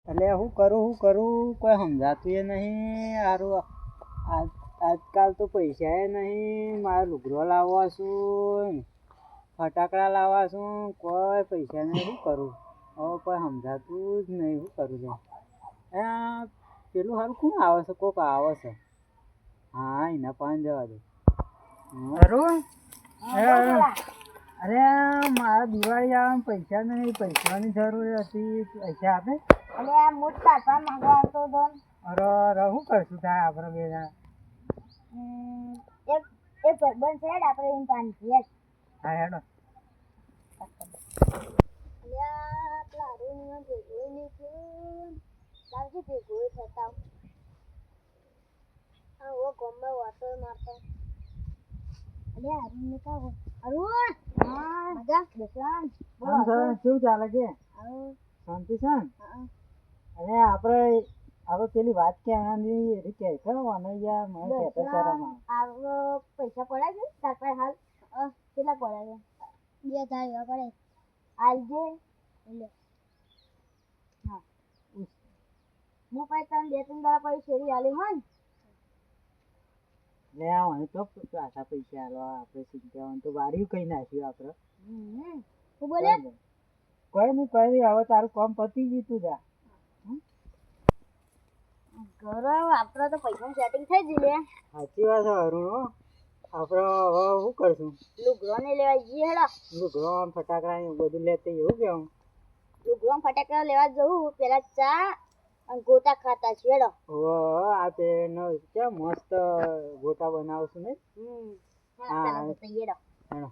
એટલે હું કરું કોઈ સમજાતું એ નહીં. હારું આજકાલ તો પૈસા એ નહીં. મારે લુગડો લાવવા છું, ફટાકડા લાવવા છું, કોઈ પૈસા નહીં. શું કરું હવે કોઈ સમજાતું જ નહીં. શું કરું છે પેલું હારું કોણ આવે છે? કોક આવે છે. હા એના પાન જવા દે. ખરું? અરે મારા દિવાળી આવે પૈસા નહીં, પૈસાની જરૂર હતી. પૈસા આપે? અરે મોટા પણ માંગવા આવતો હતો. અરે શું કરશું થાય આપણે બે જણા? એક ભાઈબંધ છે આપણે એમ પાણી હા હેડો. પેલા રૂમ ભેગું નહીં લાવજે ભેગું થતા હા ઓ ગમે વાતો મારતો. અરે અરુણ ને કહો. અરુણ હા મજા બેસવાન બોલો શું ચાલે છે? શાંતિ છે ને? અરે આપણે પેલી વાત કહેવાની એ કે કરવાનો યાર. મને કહેતો શરમ આવે. પૈસા પડ્યા છે તાર પાસે હાલ? કેટલા પડ્યા છે? 2000 એવા પડે. હાલજે એટલે હા હું પછી તને 2-3 દાડા પછી શેરી હાલી હોય ને લે મને તો આશા પૈસા હાલવા આપણે ચિંતા તો વાર્યું કઈ નાખ્યું આપણે. શું બોલે? કોઈ નહીં હવે તારું કામ પતી ગયું. તું જા ઘરે આપણે તો પૈસાનું સેટિંગ થઈ જ લે. સાચી વાત છે અરુણ. આપણે હવે શું કરશું? લુગડો ને લેવા જઈએ હેડા. લુગડો ફટાકડા ને બધું લેતે એવું કેવું? લુગડો ફટાકડા લેવા જવું પેલા ચા અને ગોટા ખાતા છે હેડો. આ પેનો કેમ મસ્ત ગોટા બનાવશું ને. હા હેડો. હેડો.